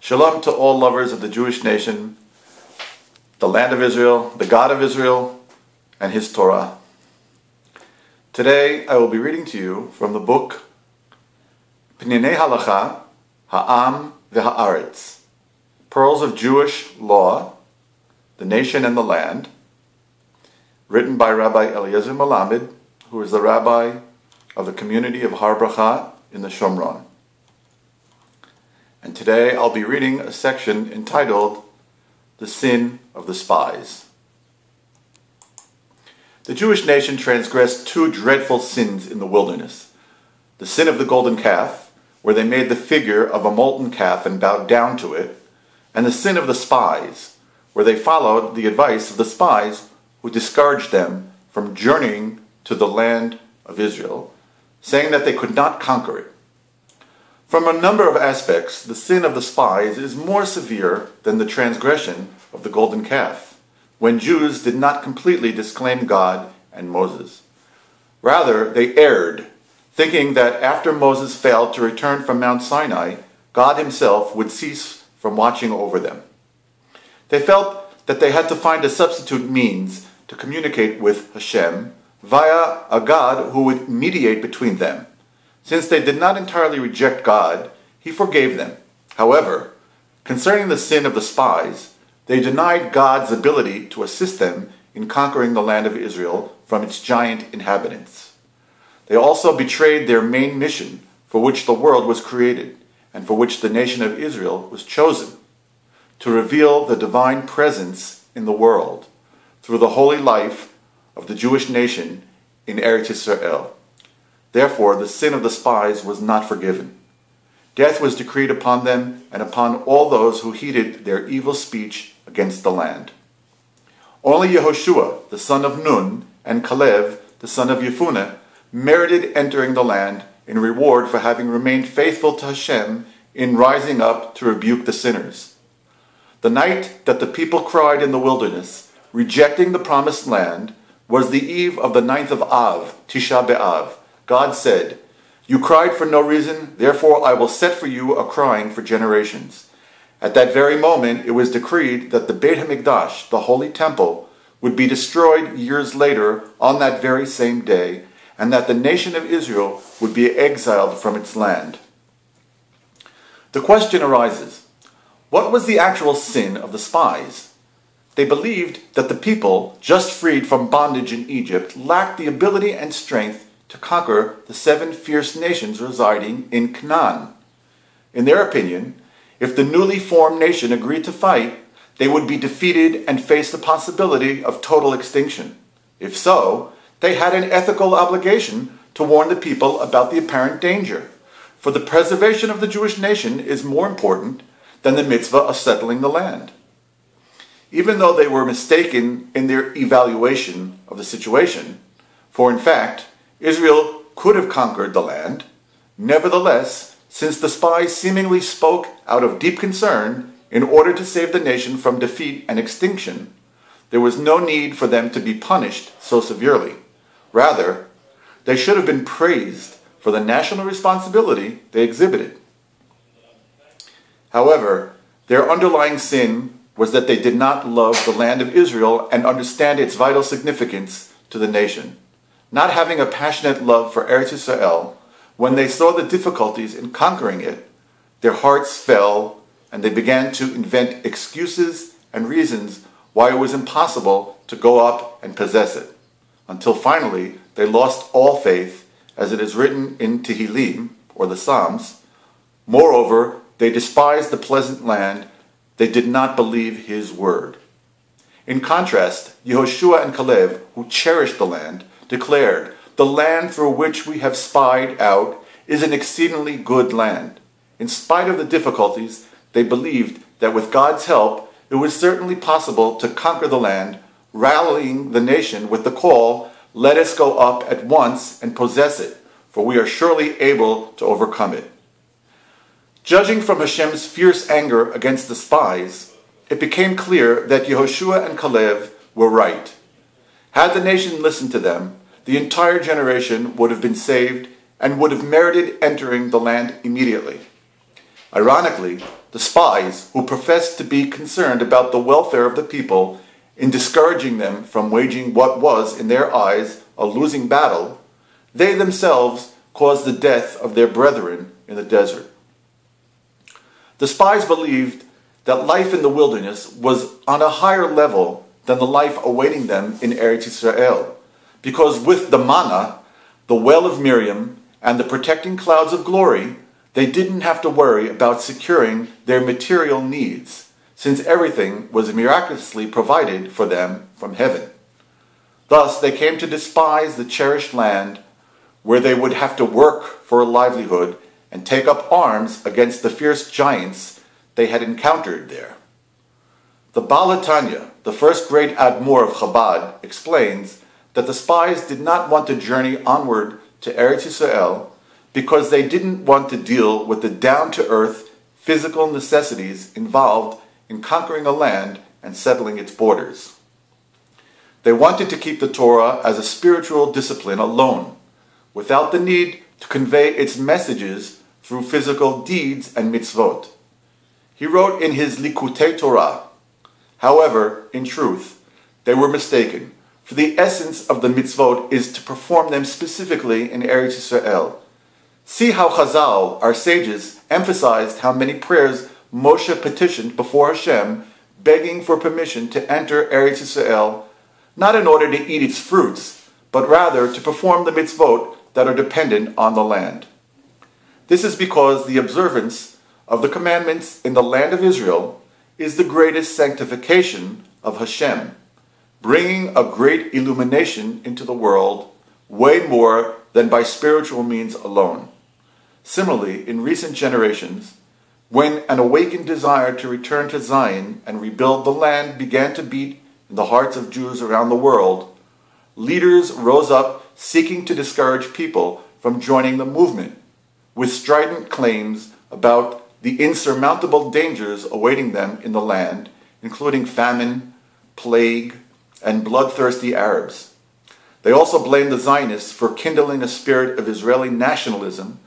Shalom to all lovers of the Jewish nation, the land of Israel, the God of Israel, and His Torah. Today I will be reading to you from the book Pninei Halacha, Ha'am V'Ha'aretz, Pearls of Jewish Law, the Nation and the Land, written by Rabbi Eliezer Melamed, who is the rabbi of the community of Har Bracha in the Shomron. And today I'll be reading a section entitled The Sin of the Spies. The Jewish nation transgressed two dreadful sins in the wilderness. The sin of the golden calf, where they made the figure of a molten calf and bowed down to it, and the sin of the spies, where they followed the advice of the spies who discouraged them from journeying to the land of Israel, saying that they could not conquer it. From a number of aspects, the sin of the spies is more severe than the transgression of the golden calf, when Jews did not completely disclaim God and Moses. Rather, they erred, thinking that after Moses failed to return from Mount Sinai, God himself would cease from watching over them. They felt that they had to find a substitute means to communicate with Hashem via a God who would mediate between them. Since they did not entirely reject God, He forgave them. However, concerning the sin of the spies, they denied God's ability to assist them in conquering the land of Israel from its giant inhabitants. They also betrayed their main mission for which the world was created and for which the nation of Israel was chosen, to reveal the divine presence in the world through the holy life of the Jewish nation in Eretz Israel. Therefore, the sin of the spies was not forgiven. Death was decreed upon them and upon all those who heeded their evil speech against the land. Only Yehoshua, the son of Nun, and Caleb, the son of Yefuneh, merited entering the land in reward for having remained faithful to Hashem in rising up to rebuke the sinners. The night that the people cried in the wilderness, rejecting the promised land, was the eve of the 9th of Av, Tisha B'Av. God said, "You cried for no reason, therefore I will set for you a crying for generations." At that very moment, it was decreed that the Beit HaMikdash, the holy temple, would be destroyed years later on that very same day, and that the nation of Israel would be exiled from its land. The question arises, what was the actual sin of the spies? They believed that the people, just freed from bondage in Egypt, lacked the ability and strength to conquer the 7 fierce nations residing in Canaan. In their opinion, if the newly formed nation agreed to fight, they would be defeated and face the possibility of total extinction. If so, they had an ethical obligation to warn the people about the apparent danger, for the preservation of the Jewish nation is more important than the mitzvah of settling the land. Even though they were mistaken in their evaluation of the situation, for in fact, Israel could have conquered the land. Nevertheless, since the spies seemingly spoke out of deep concern in order to save the nation from defeat and extinction, there was no need for them to be punished so severely. Rather, they should have been praised for the national responsibility they exhibited. However, their underlying sin was that they did not love the land of Israel and understand its vital significance to the nation. Not having a passionate love for Eretz Israel, when they saw the difficulties in conquering it, their hearts fell and they began to invent excuses and reasons why it was impossible to go up and possess it, until finally they lost all faith, as it is written in Tehillim, or the Psalms. Moreover, they despised the pleasant land. They did not believe His word. In contrast, Yehoshua and Caleb, who cherished the land, declared, "The land through which we have spied out is an exceedingly good land." In spite of the difficulties, they believed that with God's help, it was certainly possible to conquer the land, rallying the nation with the call, "Let us go up at once and possess it, for we are surely able to overcome it." Judging from Hashem's fierce anger against the spies, it became clear that Yehoshua and Caleb were right. Had the nation listened to them, the entire generation would have been saved and would have merited entering the land immediately. Ironically, the spies, who professed to be concerned about the welfare of the people in discouraging them from waging what was, in their eyes, a losing battle, they themselves caused the death of their brethren in the desert. The spies believed that life in the wilderness was on a higher level than the life awaiting them in Eretz Israel, because with the manna, the well of Miriam, and the protecting clouds of glory, they didn't have to worry about securing their material needs, since everything was miraculously provided for them from heaven. Thus, they came to despise the cherished land where they would have to work for a livelihood and take up arms against the fierce giants they had encountered there. The Baal HaTanya, the first great Admor of Chabad, explains that the spies did not want to journey onward to Eretz Yisrael because they didn't want to deal with the down-to-earth physical necessities involved in conquering a land and settling its borders. They wanted to keep the Torah as a spiritual discipline alone, without the need to convey its messages through physical deeds and mitzvot. He wrote in his Likutei Torah, however, in truth, they were mistaken, for the essence of the mitzvot is to perform them specifically in Eretz Yisrael. See how Chazal, our sages, emphasized how many prayers Moshe petitioned before Hashem, begging for permission to enter Eretz Yisrael, not in order to eat its fruits, but rather to perform the mitzvot that are dependent on the land. This is because the observance of the commandments in the land of Israel is the greatest sanctification of Hashem, bringing a great illumination into the world, way more than by spiritual means alone. Similarly, in recent generations, when an awakened desire to return to Zion and rebuild the land began to beat in the hearts of Jews around the world, leaders rose up seeking to discourage people from joining the movement, with strident claims about the insurmountable dangers awaiting them in the land, including famine, plague, and bloodthirsty Arabs. They also blamed the Zionists for kindling a spirit of Israeli nationalism,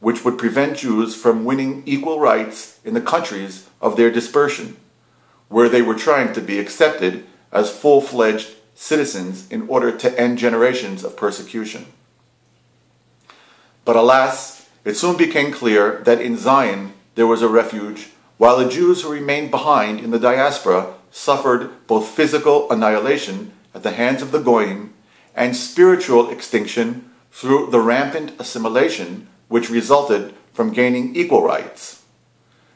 which would prevent Jews from winning equal rights in the countries of their dispersion, where they were trying to be accepted as full-fledged citizens in order to end generations of persecution. But alas, it soon became clear that in Zion there was a refuge, while the Jews who remained behind in the diaspora suffered both physical annihilation at the hands of the Goyim and spiritual extinction through the rampant assimilation which resulted from gaining equal rights.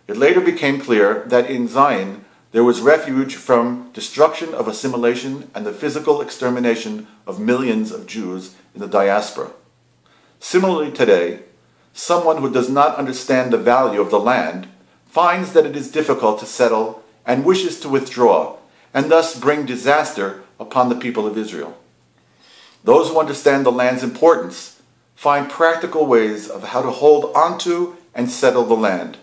It later became clear that in Zion there was refuge from destruction of assimilation and the physical extermination of millions of Jews in the diaspora. Similarly today, someone who does not understand the value of the land finds that it is difficult to settle and wishes to withdraw, and thus bring disaster upon the people of Israel. Those who understand the land's importance find practical ways of how to hold onto and settle the land.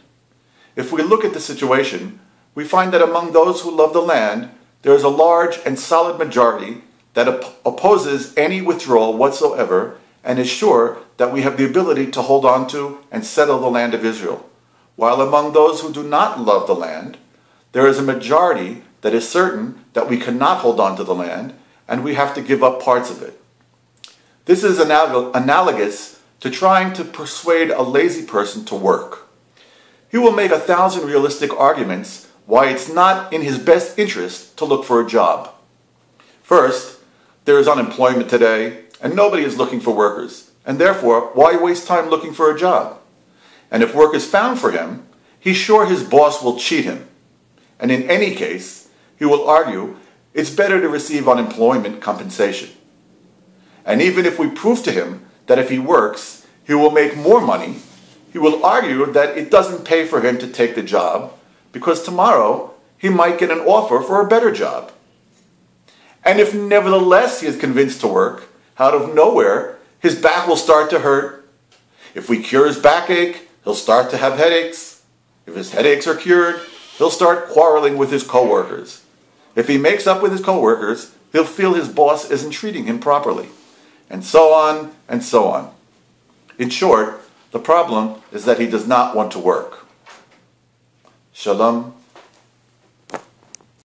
If we look at the situation, we find that among those who love the land, there is a large and solid majority that opposes any withdrawal whatsoever and is sure that we have the ability to hold on to and settle the land of Israel. While among those who do not love the land, there is a majority that is certain that we cannot hold on to the land and we have to give up parts of it. This is analogous to trying to persuade a lazy person to work. He will make 1,000 realistic arguments why it's not in his best interest to look for a job. First, there is unemployment today, and nobody is looking for workers, and therefore, why waste time looking for a job? And if work is found for him, he's sure his boss will cheat him. And in any case, he will argue it's better to receive unemployment compensation. And even if we prove to him that if he works, he will make more money, he will argue that it doesn't pay for him to take the job because tomorrow he might get an offer for a better job. And if nevertheless he is convinced to work, out of nowhere, his back will start to hurt. If we cure his backache, he'll start to have headaches. If his headaches are cured, he'll start quarreling with his coworkers. If he makes up with his coworkers, he'll feel his boss isn't treating him properly. And so on, and so on. In short, the problem is that he does not want to work. Shalom